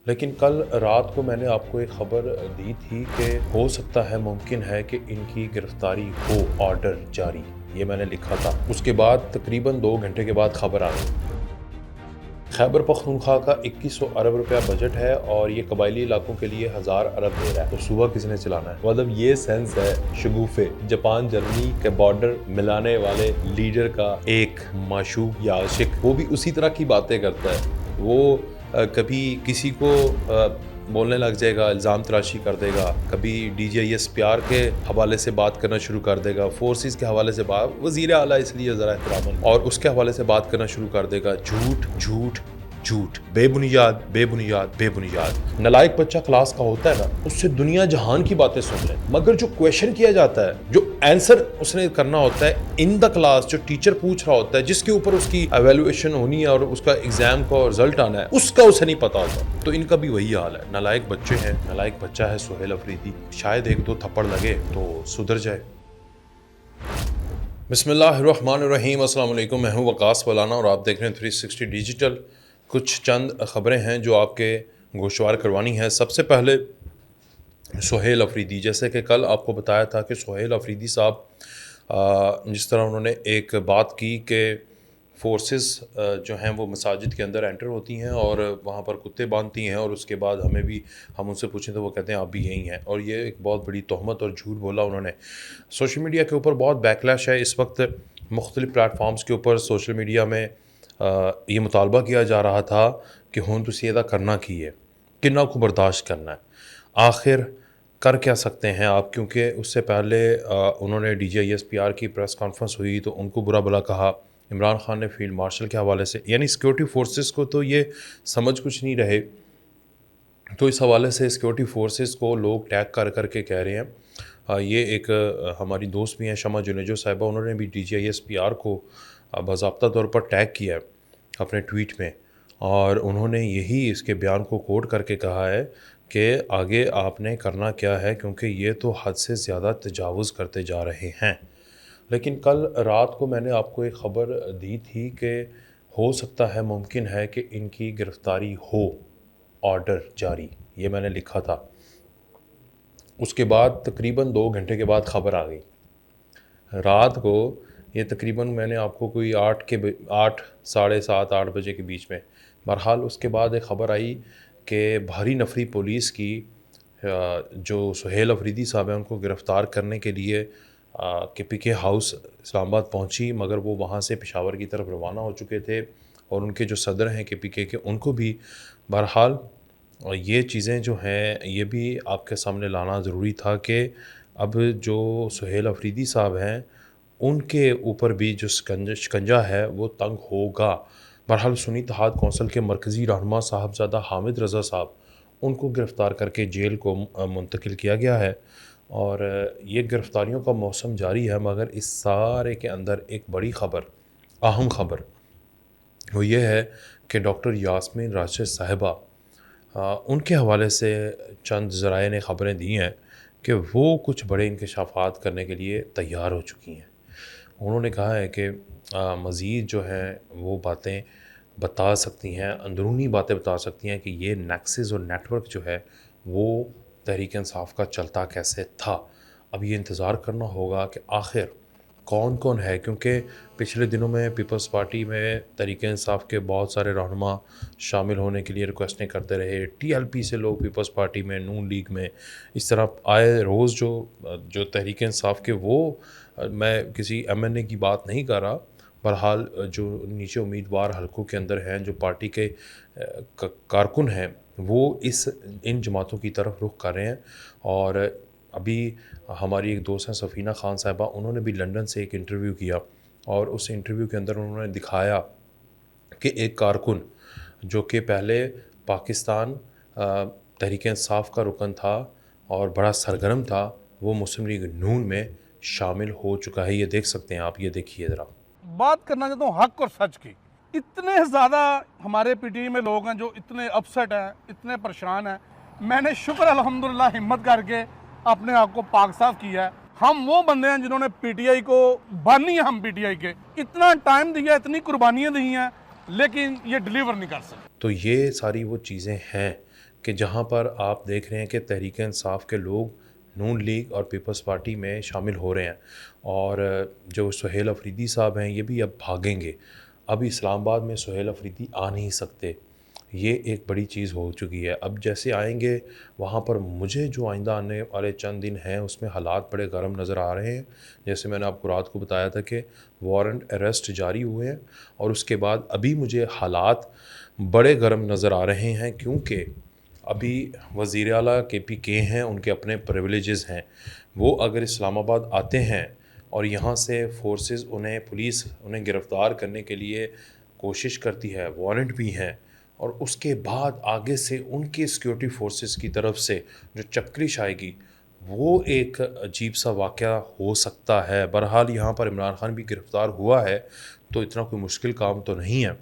لیکن کل رات کو میں نے آپ کو ایک خبر دی تھی کہ ہو سکتا ہے ممکن ہے کہ ان کی گرفتاری ہو، آرڈر جاری، یہ میں نے لکھا تھا۔ اس کے بعد تقریباً 2 گھنٹے کے بعد خبر آ گئی۔ خیبر پختونخوا کا 2100 ارب روپیہ بجٹ ہے اور یہ قبائلی علاقوں کے لیے 1000 ارب دے رہا ہے، تو صوبہ کس نے چلانا ہے؟ مطلب یہ سینس ہے شگوفے جاپان جرمنی کے بارڈر ملانے والے لیڈر کا ایک معشوق یا عاشق، وہ بھی اسی طرح کی باتیں کرتا ہے۔ وہ کبھی کسی کو بولنے لگ جائے گا، الزام تراشی کر دے گا، کبھی ڈی جی آئی ایس پیار کے حوالے سے بات کرنا شروع کر دے گا، فورسز کے حوالے سے بات، وزیر اعلیٰ اس لیے ذرا احتراماً، اور اس کے حوالے سے بات کرنا شروع کر دے گا۔ جھوٹ جھوٹ جھوٹ، بے بنیاد بے بنیاد بے بنیاد۔ نالائق بچہ کلاس کا ہوتا ہے نا، اس سے دنیا جہان کی باتیں سن لیں، مگر جو کویشچن کیا جاتا ہے، جو آنسر اس نے کرنا ہوتا ہے ان دا کلاس، جو ٹیچر پوچھ رہا ہوتا ہے، جس کے اوپر اس کی ایویلویشن ہونی ہے اور اس کا ایگزام کا رزلٹ آنا ہے، اس کا اسے نہیں پتا ہوتا۔ تو ان کا بھی وہی حال ہے، نالائق بچے ہیں۔ نالائق بچہ ہے سہیل افریدی، شاید 1-2 تھپڑ لگے تو سدھر جائے۔ بسم اللہ الرحمن الرحیم، السلام علیکم، میں ہوں وقاص مولانا اور آپ دیکھ رہے ہیں 360 ڈیجیٹل۔ کچھ چند خبریں ہیں جو آپ کے گوشوار کروانی ہے۔ سب سے پہلے سہیل افریدی، جیسے کہ کل آپ کو بتایا تھا کہ سہیل افریدی صاحب جس طرح انہوں نے ایک بات کی کہ فورسز جو ہیں وہ مساجد کے اندر انٹر ہوتی ہیں اور وہاں پر کتے باندھتی ہیں، اور اس کے بعد ہم ان سے پوچھیں تو وہ کہتے ہیں آپ بھی یہی ہیں، اور یہ ایک بہت بڑی تہمت اور جھوٹ بولا انہوں نے۔ سوشل میڈیا کے اوپر بہت بیکلیش ہے اس وقت، مختلف پلیٹ فارمز کے اوپر سوشل میڈیا میں یہ مطالبہ کیا جا رہا تھا کہ ہون تسی ایدہ کرنا کی ہے، کنہ کو برداشت کرنا ہے، آخر کر کیا سکتے ہیں آپ؟ کیونکہ اس سے پہلے انہوں نے D G I S P R کی پریس کانفرنس ہوئی تو ان کو برا بھلا کہا، عمران خان نے فیلڈ مارشل کے حوالے سے، یعنی سیکورٹی فورسز کو تو یہ سمجھ کچھ نہیں رہے، تو اس حوالے سے سیکورٹی فورسز کو لوگ ٹیگ کر کے کہہ رہے ہیں۔ یہ ایک ہماری دوست بھی ہیں شمع جنیجو صاحبہ، انہوں نے بھی D G I S P R کو باضابطہ طور پر ٹیگ کیا ہے اپنے ٹویٹ میں، اور انہوں نے یہی اس کے بیان کو کوٹ کر کے کہا ہے کہ آگے آپ نے کرنا کیا ہے، کیونکہ یہ تو حد سے زیادہ تجاوز کرتے جا رہے ہیں۔ لیکن کل رات کو میں نے آپ کو ایک خبر دی تھی کہ ہو سکتا ہے ممکن ہے کہ ان کی گرفتاری ہو، آرڈر جاری، یہ میں نے لکھا تھا۔ اس کے بعد تقریباً 2 گھنٹے کے بعد خبر آ گئی رات کو، یہ تقریباً میں نے آپ کو کوئی 8 ساڑھے 7 8 بجے کے بیچ میں، بہرحال اس کے بعد ایک خبر آئی کہ بھاری نفری پولیس کی جو سہیل افریدی صاحب ہیں ان کو گرفتار کرنے کے لیے کے پی کے ہاؤس اسلام آباد پہنچی، مگر وہ وہاں سے پشاور کی طرف روانہ ہو چکے تھے، اور ان کے جو صدر ہیں کے پی کے ان کو بھی۔ بہرحال یہ چیزیں جو ہیں یہ بھی آپ کے سامنے لانا ضروری تھا کہ اب جو سہیل افریدی صاحب ہیں ان کے اوپر بھی جو شکنجہ ہے وہ تنگ ہوگا۔ بہرحال سنی اتحاد کونسل کے مرکزی رہنما صاحبزادہ حامد رضا صاحب، ان کو گرفتار کر کے جیل کو منتقل کیا گیا ہے، اور یہ گرفتاریوں کا موسم جاری ہے، مگر اس سارے کے اندر ایک بڑی خبر، اہم خبر، وہ یہ ہے کہ ڈاکٹر یاسمین راشد صاحبہ، ان کے حوالے سے چند ذرائع نے خبریں دی ہیں کہ وہ کچھ بڑے انکشافات کرنے کے لیے تیار ہو چکی ہیں۔ انہوں نے کہا ہے کہ مزید جو ہیں وہ باتیں بتا سکتی ہیں، اندرونی باتیں بتا سکتی ہیں کہ یہ نیکسز اور نیٹ ورک جو ہے وہ تحریک انصاف کا چلتا کیسے تھا۔ اب یہ انتظار کرنا ہوگا کہ آخر کون کون ہے، کیونکہ پچھلے دنوں میں پیپلز پارٹی میں تحریک انصاف کے بہت سارے رہنما شامل ہونے کے لیے ریکویسٹیں کرتے رہے، ٹی ایل پی سے لوگ پیپلز پارٹی میں، نون لیگ میں، اس طرح آئے روز جو تحریک انصاف کے، وہ میں کسی ایم این اے کی بات نہیں کر رہا، بہرحال جو نیچے امیدوار حلقوں کے اندر ہیں، جو پارٹی کے کارکن ہیں، وہ ان جماعتوں کی طرف رخ کر رہے ہیں۔ اور ابھی ہماری ایک دوست ہیں سفینہ خان صاحبہ، انہوں نے بھی لندن سے ایک انٹرویو کیا، اور اس انٹرویو کے اندر انہوں نے دکھایا کہ ایک کارکن جو کہ پہلے پاکستان تحریک انصاف کا رکن تھا اور بڑا سرگرم تھا، وہ مسلم لیگ نون میں شامل ہو چکا ہے۔ یہ دیکھ سکتے ہیں آپ، یہ دیکھیے ذرا۔ بات کرنا چاہتا ہوں حق اور سچ کی۔ اتنے زیادہ ہمارے پی ٹی آئی میں لوگ ہیں جو اتنے اپسٹ ہیں، اتنے پریشان ہیں۔ میں نے شکر الحمدللہ ہمت کر کے اپنے آپ کو پاک صاف کیا ہے۔ ہم وہ بندے ہیں جنہوں نے پی ٹی آئی کو بانی ہے، ہم پی ٹی آئی کے اتنا ٹائم دیا، اتنی قربانیاں دی ہیں، لیکن یہ ڈیلیور نہیں کر سکتے۔ تو یہ ساری وہ چیزیں ہیں کہ جہاں پر آپ دیکھ رہے ہیں کہ تحریک انصاف کے لوگ نون لیگ اور پیپلز پارٹی میں شامل ہو رہے ہیں، اور جو سہیل افریدی صاحب ہیں یہ بھی اب بھاگیں گے، اب اسلام آباد میں سہیل افریدی آ نہیں سکتے، یہ ایک بڑی چیز ہو چکی ہے۔ اب جیسے آئیں گے وہاں پر مجھے جو آئندہ آنے والے چند دن ہیں اس میں حالات بڑے گرم نظر آ رہے ہیں، جیسے میں نے آپ کو رات کو بتایا تھا کہ وارنٹ اریسٹ جاری ہوئے ہیں، اور اس کے بعد ابھی مجھے حالات بڑے گرم نظر آ رہے ہیں، کیونکہ ابھی وزیر اعلیٰ کے پی کے ہیں، ان کے اپنے پریولیجز ہیں، وہ اگر اسلام آباد آتے ہیں اور یہاں سے فورسز پولیس انہیں گرفتار کرنے کے لیے کوشش کرتی ہے، وارنٹ بھی ہیں، اور اس کے بعد آگے سے ان کے سیکیورٹی فورسز کی طرف سے جو چپکرش آئے گی، وہ ایک عجیب سا واقعہ ہو سکتا ہے۔ بہرحال یہاں پر عمران خان بھی گرفتار ہوا ہے، تو اتنا کوئی مشکل کام تو نہیں ہے۔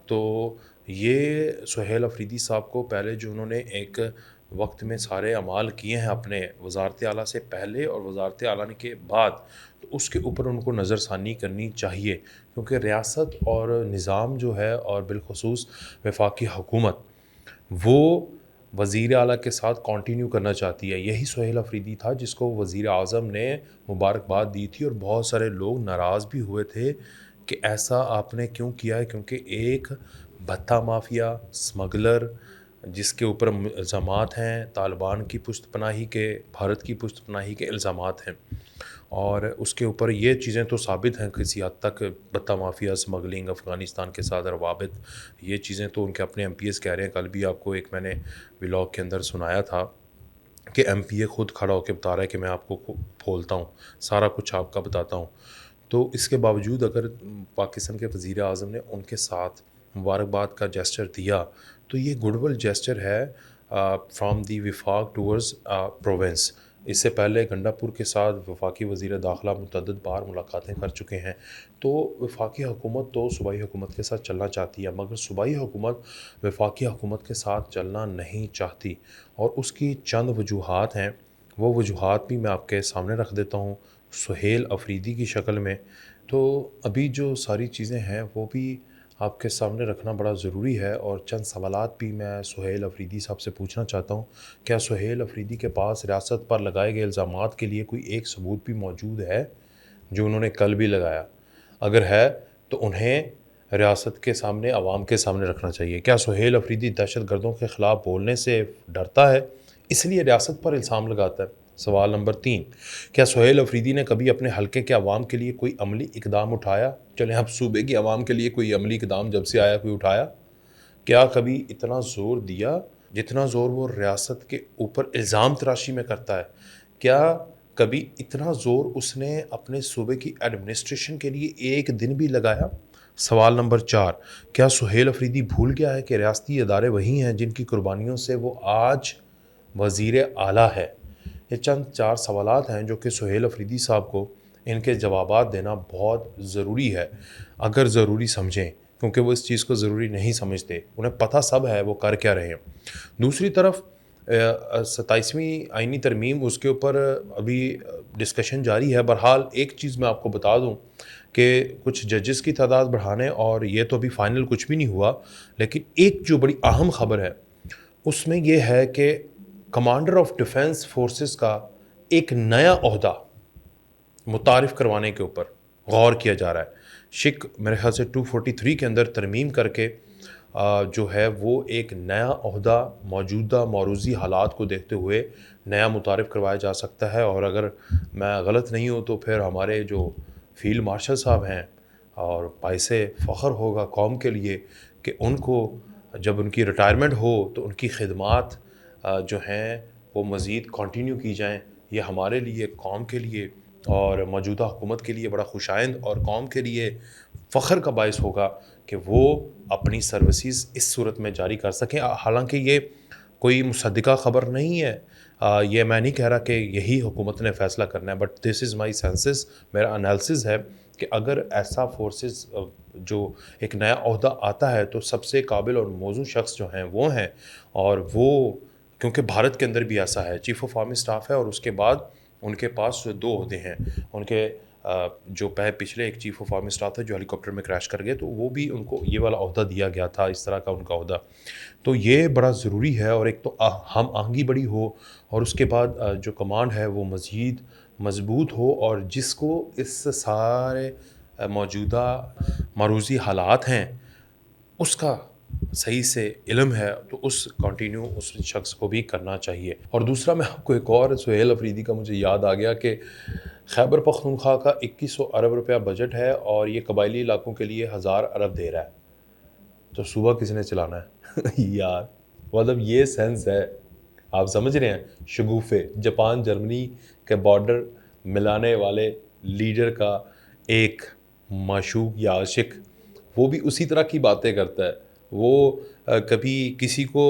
تو یہ سہیل افریدی صاحب کو پہلے جو انہوں نے ایک وقت میں سارے اعمال کیے ہیں اپنے وزارت اعلیٰ سے پہلے اور وزارت اعلیٰ کے بعد، تو اس کے اوپر ان کو نظر ثانی کرنی چاہیے، کیونکہ ریاست اور نظام جو ہے اور بالخصوص وفاقی حکومت وہ وزیر اعلیٰ کے ساتھ کنٹینیو کرنا چاہتی ہے۔ یہی سہیل افریدی تھا جس کو وزیر اعظم نے مبارکباد دی تھی، اور بہت سارے لوگ ناراض بھی ہوئے تھے کہ ایسا آپ نے کیوں کیا ہے، کیونکہ ایک بھتہ مافیا اسمگلر جس کے اوپر الزامات ہیں، طالبان کی پشت پناہی کے، بھارت کی پشت پناہی کے الزامات ہیں، اور اس کے اوپر یہ چیزیں تو ثابت ہیں کسی حد تک، بھتہ مافیا، اسمگلنگ، افغانستان کے ساتھ روابط، یہ چیزیں تو ان کے اپنے ایم پی ایس کہہ رہے ہیں۔ کل بھی آپ کو ایک میں نے ولاگ کے اندر سنایا تھا کہ ایم پی اے خود کھڑا ہو کے بتا رہا ہے کہ میں آپ کو کھولتا ہوں، سارا کچھ آپ کا بتاتا ہوں۔ تو اس کے باوجود اگر پاکستان کے وزیر اعظم نے ان کے ساتھ مبارکباد کا جیسچر دیا، تو یہ گڈ ول جیسچر ہے فرام دی وفاق ٹورز پروونس۔ اس سے پہلے گنڈا پور کے ساتھ وفاقی وزیر داخلہ متعدد بار ملاقاتیں کر چکے ہیں، تو وفاقی حکومت تو صوبائی حکومت کے ساتھ چلنا چاہتی ہے، مگر صوبائی حکومت وفاقی حکومت کے ساتھ چلنا نہیں چاہتی، اور اس کی چند وجوہات ہیں، وہ وجوہات بھی میں آپ کے سامنے رکھ دیتا ہوں سہیل افریدی کی شکل میں۔ تو ابھی جو ساری چیزیں ہیں وہ بھی آپ کے سامنے رکھنا بڑا ضروری ہے، اور چند سوالات بھی میں سہیل افریدی صاحب سے پوچھنا چاہتا ہوں۔ کیا سہیل افریدی کے پاس ریاست پر لگائے گئے الزامات کے لیے کوئی ایک ثبوت بھی موجود ہے جو انہوں نے کل بھی لگایا؟ اگر ہے تو انہیں ریاست کے سامنے، عوام کے سامنے رکھنا چاہیے۔ کیا سہیل افریدی دہشت گردوں کے خلاف بولنے سے ڈرتا ہے، اس لیے ریاست پر الزام لگاتا ہے؟ سوال نمبر 3، کیا سہیل افریدی نے کبھی اپنے حلقے کے عوام کے لیے کوئی عملی اقدام اٹھایا؟ چلیں اب صوبے کی عوام کے لیے کوئی عملی اقدام جب سے آیا کوئی اٹھایا؟ کیا کبھی اتنا زور دیا جتنا زور وہ ریاست کے اوپر الزام تراشی میں کرتا ہے؟ کیا کبھی اتنا زور اس نے اپنے صوبے کی ایڈمنسٹریشن کے لیے ایک دن بھی لگایا؟ سوال نمبر 4، کیا سہیل افریدی بھول گیا ہے کہ ریاستی ادارے وہی ہیں جن کی قربانیوں سے وہ آج وزیر اعلیٰ ہے؟ یہ چند 4 سوالات ہیں جو کہ سہیل افریدی صاحب کو ان کے جوابات دینا بہت ضروری ہے، اگر ضروری سمجھیں، کیونکہ وہ اس چیز کو ضروری نہیں سمجھتے، انہیں پتہ سب ہے وہ کر کیا رہے ہیں۔ دوسری طرف 27ویں آئینی ترمیم، اس کے اوپر ابھی ڈسکشن جاری ہے۔ بہرحال ایک چیز میں آپ کو بتا دوں کہ کچھ ججز کی تعداد بڑھانے، اور یہ تو ابھی فائنل کچھ بھی نہیں ہوا، لیکن ایک جو بڑی اہم خبر ہے اس میں یہ ہے کہ کمانڈر آف ڈیفنس فورسز کا ایک نیا عہدہ متعارف کروانے کے اوپر غور کیا جا رہا ہے۔ شک میرے خیال سے 243 کے اندر ترمیم کر کے جو ہے وہ ایک نیا عہدہ موجودہ معروضی حالات کو دیکھتے ہوئے نیا متعارف کروایا جا سکتا ہے، اور اگر میں غلط نہیں ہوں تو پھر ہمارے جو فیلڈ مارشل صاحب ہیں، اور باعث فخر ہوگا قوم کے لیے کہ ان کو جب ان کی ریٹائرمنٹ ہو تو ان کی خدمات جو ہیں وہ مزید کنٹینیو کی جائیں۔ یہ ہمارے لیے، قوم کے لیے اور موجودہ حکومت کے لیے بڑا خوشائند اور قوم کے لیے فخر کا باعث ہوگا کہ وہ اپنی سروسز اس صورت میں جاری کر سکیں۔ حالانکہ یہ کوئی مصدقہ خبر نہیں ہے، یہ میں نہیں کہہ رہا کہ یہی حکومت نے فیصلہ کرنا ہے، but this is my senses, میرا انالیسز ہے کہ اگر ایسا فورسز جو ایک نیا عہدہ آتا ہے تو سب سے قابل اور موزوں شخص جو ہیں وہ ہیں، اور وہ کیونکہ بھارت کے اندر بھی ایسا ہے، چیف آف آرمی اسٹاف ہے، اور اس کے بعد ان کے پاس 2 عہدے ہیں، ان کے جو پچھلے ایک چیف آف آرمی اسٹاف تھا جو ہیلی کاپٹر میں کریش کر گئے، تو وہ بھی ان کو یہ والا عہدہ دیا گیا تھا، اس طرح کا ان کا عہدہ. تو یہ بڑا ضروری ہے، اور ایک تو ہم آہنگی بڑی ہو، اور اس کے بعد جو کمانڈ ہے وہ مزید مضبوط ہو، اور جس کو اس سارے موجودہ معروضی حالات ہیں اس کا صحیح سے علم ہے، تو اس شخص کو بھی کرنا چاہیے. اور دوسرا میں آپ کو ایک اور سہیل افریدی کا مجھے یاد آ گیا کہ خیبر پختونخوا کا 2100 ارب روپیہ بجٹ ہے، اور یہ قبائلی علاقوں کے لیے 1000 ارب دے رہا ہے. تو صوبہ کس نے چلانا ہے؟ یار مطلب یہ سینس ہے، آپ سمجھ رہے ہیں؟ شگوفے جاپان جرمنی کے بارڈر ملانے والے لیڈر کا ایک معشوق یا عاشق، وہ بھی اسی طرح کی باتیں کرتا ہے. وہ کبھی کسی کو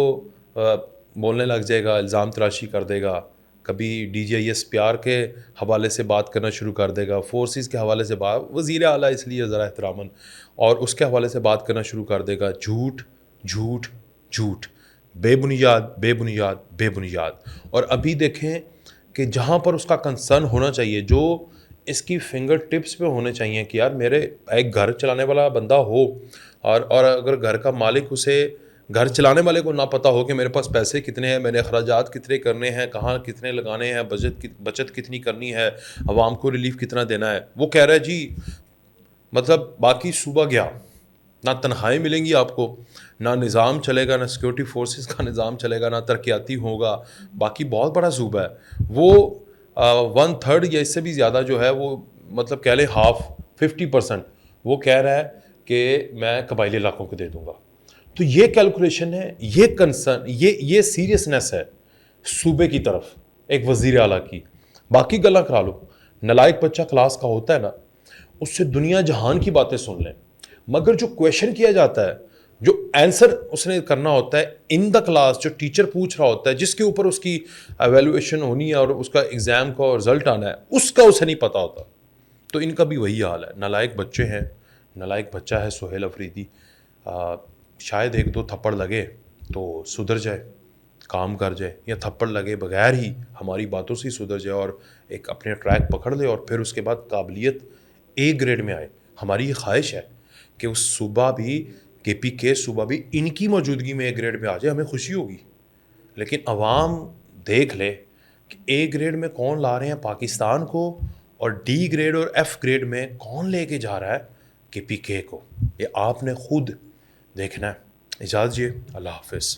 بولنے لگ جائے گا، الزام تراشی کر دے گا، کبھی ڈی جی آئی ایس پیار کے حوالے سے بات کرنا شروع کر دے گا، فورسز کے حوالے سے بات، وزیر اعلیٰ اس لیے ذرا احتراماً، اور اس کے حوالے سے بات کرنا شروع کر دے گا. جھوٹ جھوٹ جھوٹ، بے بنیاد بے بنیاد بے بنیاد. اور ابھی دیکھیں کہ جہاں پر اس کا کنسرن ہونا چاہیے، جو اس کی فنگر ٹپس پہ ہونے چاہیے کہ یار میرے ایک گھر چلانے والا بندہ ہو، اور اگر گھر کا مالک اسے، گھر چلانے والے کو نہ پتہ ہو کہ میرے پاس پیسے کتنے ہیں، میرے اخراجات کتنے کرنے ہیں، کہاں کتنے لگانے ہیں، بچت کتنی کرنی ہے، عوام کو ریلیف کتنا دینا ہے. وہ کہہ رہا ہے جی مطلب باقی صوبہ گیا، نہ تنخواہیں ملیں گی آپ کو، نہ نظام چلے گا، نہ سیکورٹی فورسز کا نظام چلے گا، نہ ترقیاتی ہوگا. باقی بہت بڑا صوبہ ہے، وہ 1/3 یا اس سے بھی زیادہ جو ہے وہ مطلب کہہ لیں 50% وہ کہہ رہا ہے کہ میں قبائلی علاقوں کو دے دوں گا. تو یہ کیلکولیشن ہے، یہ کنسرن، یہ سیریسنس ہے صوبے کی طرف ایک وزیر اعلیٰ کی. باقی گلا کرا لو، نلائق بچہ کلاس کا ہوتا ہے نا، اس سے دنیا جہان کی باتیں سن لیں، مگر جو کویشچن کیا جاتا ہے، جو آنسر اس نے کرنا ہوتا ہے ان دا کلاس، جو ٹیچر پوچھ رہا ہوتا ہے، جس کے اوپر اس کی ایویلویشن ہونی ہے اور اس کا ایگزام کا رزلٹ آنا ہے، اس کا اسے نہیں پتہ ہوتا. تو ان کا بھی وہی حال ہے، نالائق بچے ہیں. نالائق بچہ ہے سہیل افریدی، شاید 1-2 تھپڑ لگے تو سدھر جائے، کام کر جائے، یا تھپڑ لگے بغیر ہی ہماری باتوں سے ہی سدھر جائے اور ایک اپنے ٹریک پکڑ لے، اور پھر اس کے بعد قابلیت اے گریڈ میں آئے. ہماری یہ خواہش ہے کہ اس صوبہ بھی KPK صوبہ بھی ان کی موجودگی میں اے گریڈ میں آ جائے، ہمیں خوشی ہوگی. لیکن عوام دیکھ لے کہ اے گریڈ میں کون لا رہے ہیں پاکستان کو، اور ڈی گریڈ اور ایف گریڈ میں کون لے کے جا رہا ہے KPK کو. یہ آپ نے خود دیکھنا ہے. اجازت دیجیے، اللہ حافظ.